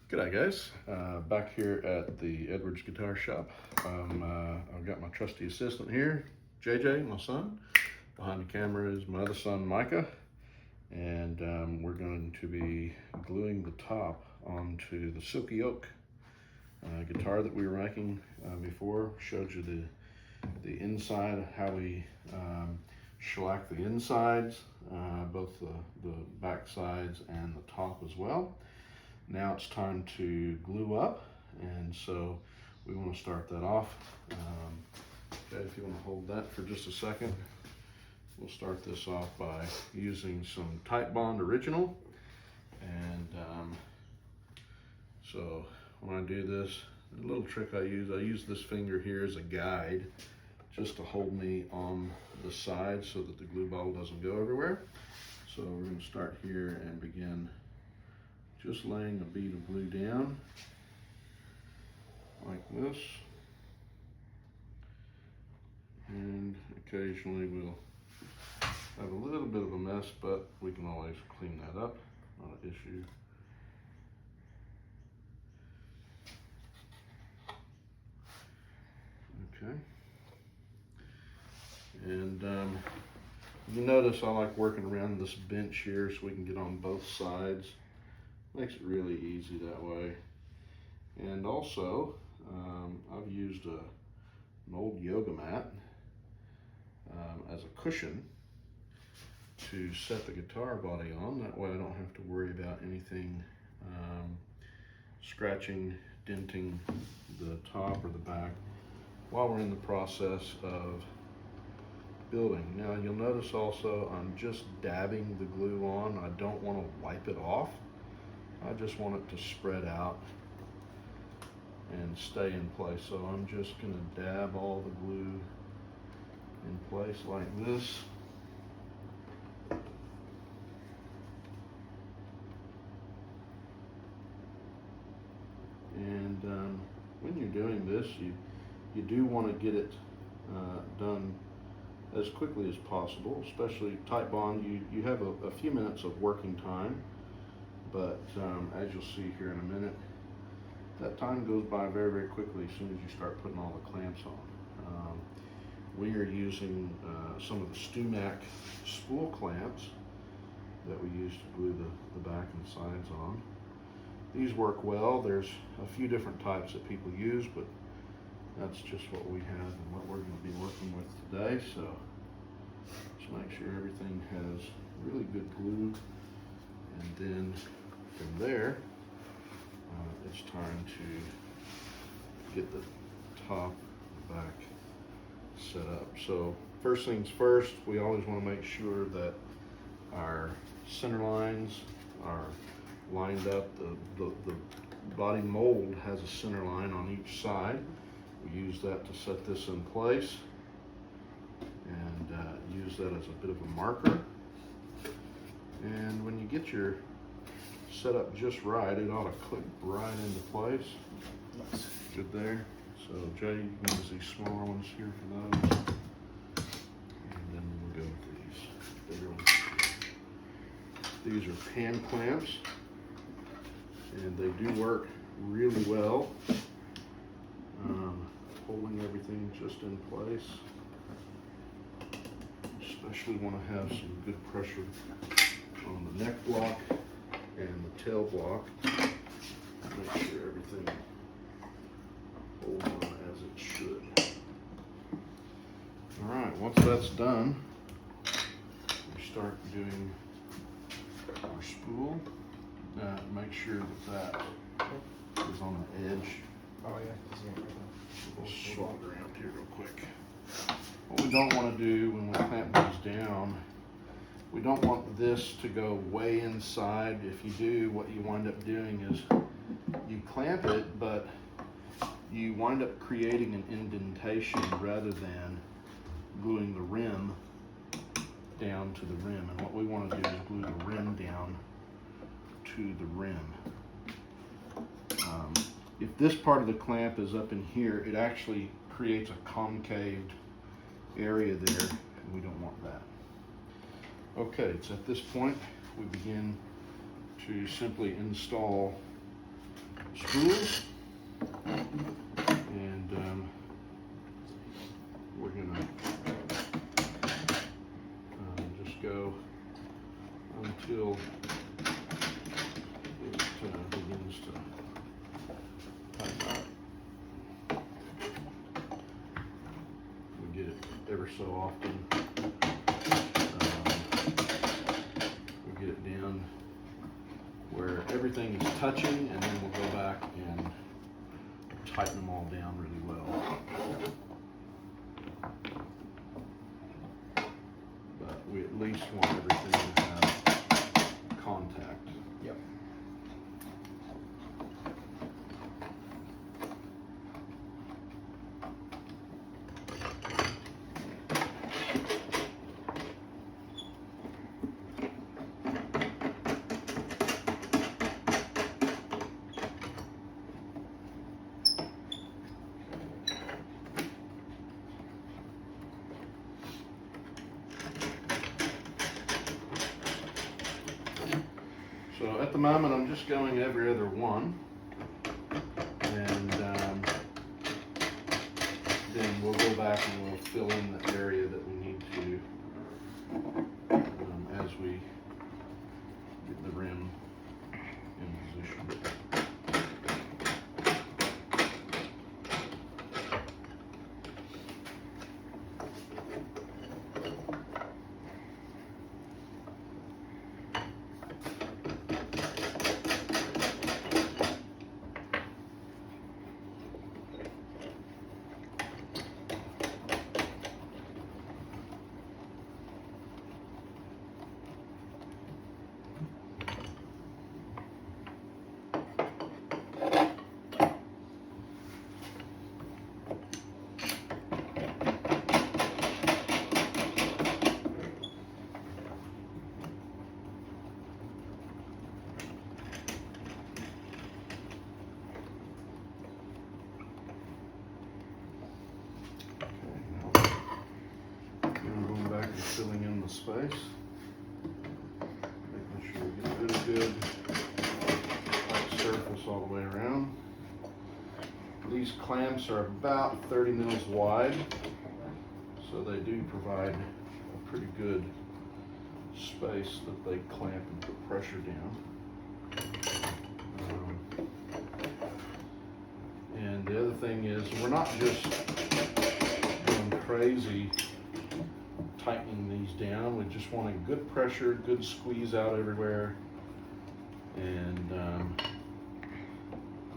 G'day guys, back here at the Edwards Guitar Shop. I've got my trusty assistant here, JJ, my son. Behind the camera is my other son, Micah. And we're going to be gluing the top onto the Silky Oak guitar that we were making before. Showed you the inside, how we shellac the insides, both the back sides and the top as well. Now it's time to glue up, and so we want to start that off. Okay, if you want to hold that for just a second, we'll start this off by using some Titebond Original. And so when I do this, the little trick I use this finger here as a guide, just to hold me on the side so that the glue bottle doesn't go everywhere. So we're going to start here and begin just laying a bead of glue down like this, and occasionally we'll have a little bit of a mess, but we can always clean that up, not an issue. Okay, and you notice I like working around this bench here so we can get on both sides. Makes it really easy that way. And also, I've used an old yoga mat as a cushion to set the guitar body on. That way I don't have to worry about anything scratching, denting the top or the back while we're in the process of building. Now you'll notice also I'm just dabbing the glue on. I don't want to wipe it off. I just want it to spread out and stay in place. So I'm just going to dab all the glue in place like this. And when you're doing this, you do want to get it done as quickly as possible, especially Titebond. You have a few minutes of working time. But as you'll see here in a minute, that time goes by very, very quickly as soon as you start putting all the clamps on. We are using some of the Stumac spool clamps that we use to glue the back and sides on. These work well. There's a few different types that people use, but that's just what we have and what we're going to be working with today. So just make sure everything has really good glue. And then from there, it's time to get the top and back set up. So first things first, we always want to make sure that our center lines are lined up. The body mold has a center line on each side. We use that to set this in place, and use that as a bit of a marker. And when you get your setup just right, it ought to click right into place. Nice. Good there. So Jay, you can use these smaller ones here for those. And then we'll go with these bigger ones. These are pan clamps, and they do work really well, holding everything just in place. Especially want to have some good pressure on the neck block and the tail block. Make sure everything holds on as it should. All right, once that's done, we start doing our spool. Make sure that is on the edge. Oh yeah. We'll swap it around here real quick. What we don't want to do when we clamp these down, we don't want this to go way inside. If you do, what you wind up doing is you clamp it, but you wind up creating an indentation rather than gluing the rim down to the rim. And what we want to do is glue the rim down to the rim. If this part of the clamp is up in here, it actually creates a concaved area there, and we don't want that. Okay, it's at this point we begin to simply install spools, and we're gonna just go until it begins to tighten up. We get it ever so often. We get it down where everything is touching, and then we'll go back and tighten them all down really well. But we at least want everything to have contact. Yep. So at the moment, I'm just going every other one, and then we'll go back and we'll fill in the area that we need to as we get the rim in position. Filling in the space, making sure we get a really good white surface all the way around. These clamps are about 30 mils wide, so they do provide a pretty good space that they clamp and put pressure down. And the other thing is, we're not just going crazy tightening these down. We just want a good pressure, good squeeze out everywhere, and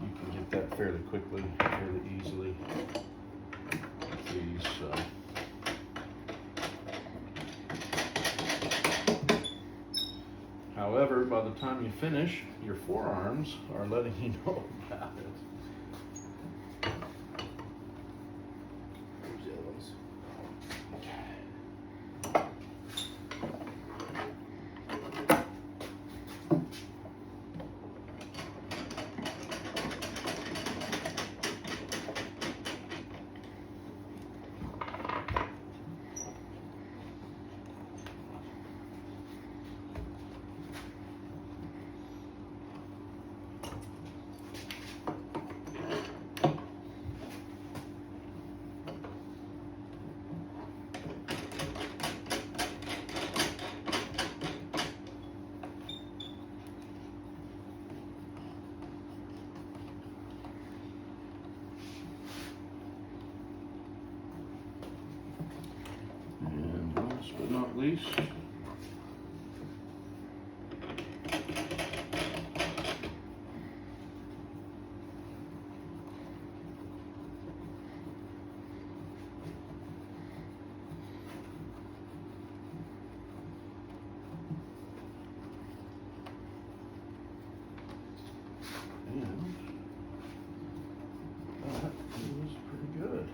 you can get that fairly quickly, fairly easily with these. However, by the time you finish, your forearms are letting you know about it. Here's the other ones. And last but not least, that was pretty good.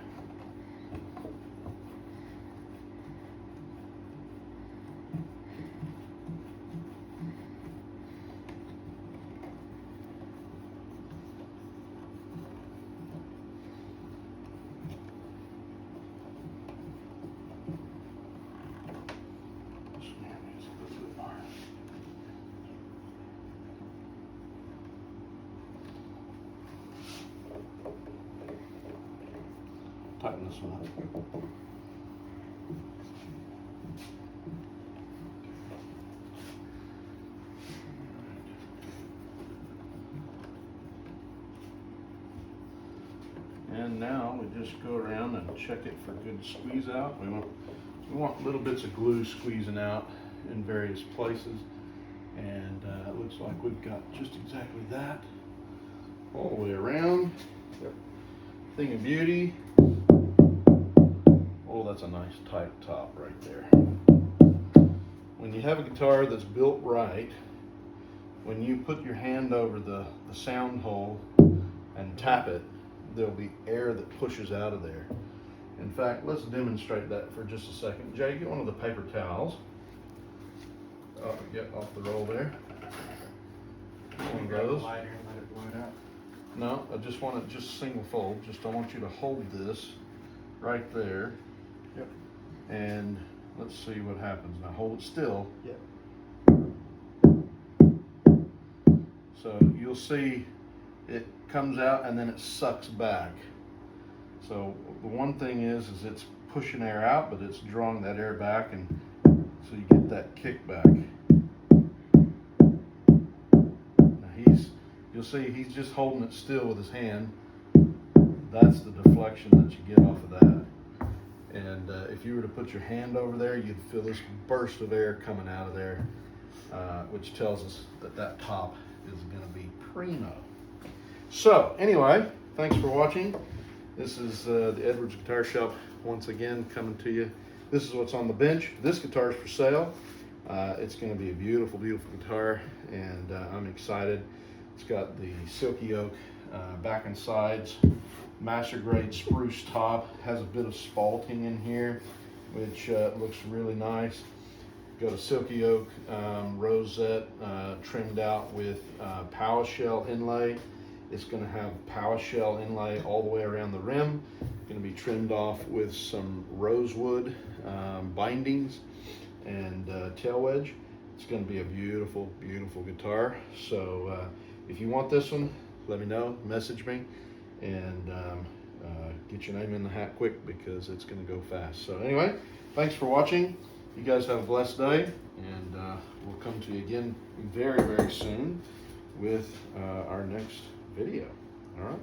tighten this one up. And now we just go around and check it for good squeeze out. We want little bits of glue squeezing out in various places. And it looks like we've got just exactly that all the way around. Yep. Thing of beauty. Oh, that's a nice tight top right there. When you have a guitar that's built right, when you put your hand over the sound hole and tap it, there'll be air that pushes out of there. In fact, let's demonstrate that for just a second. Jay, get one of the paper towels. Oh, get off the roll there. One of those. Lighter and let it blow it out. No, I just want it just single fold. I want you to hold this right there. Yep. And let's see what happens. Now hold it still. Yep. So you'll see it comes out and then it sucks back. So the one thing is it's pushing air out, but it's drawing that air back, and so you get that kickback. Now you'll see he's just holding it still with his hand. That's the deflection that you get off of that. And if you were to put your hand over there, you'd feel this burst of air coming out of there, which tells us that top is going to be primo. So anyway, thanks for watching. This is the Edwards Guitar Shop once again coming to you. This is what's on the bench. This guitar is for sale. It's going to be a beautiful, beautiful guitar, and I'm excited. It's got the Silky oak back and sides, master grade spruce top, has a bit of spalting in here, which looks really nice. Got a Silky oak rosette trimmed out with power shell inlay. It's going to have power shell inlay all the way around the rim. Going to be trimmed off with some rosewood bindings and tail wedge. It's going to be a beautiful, beautiful guitar. So if you want this one, let me know, message me, and get your name in the hat quick, because it's going to go fast. So anyway, thanks for watching. You guys have a blessed day, and we'll come to you again very, very soon with our next video. All right.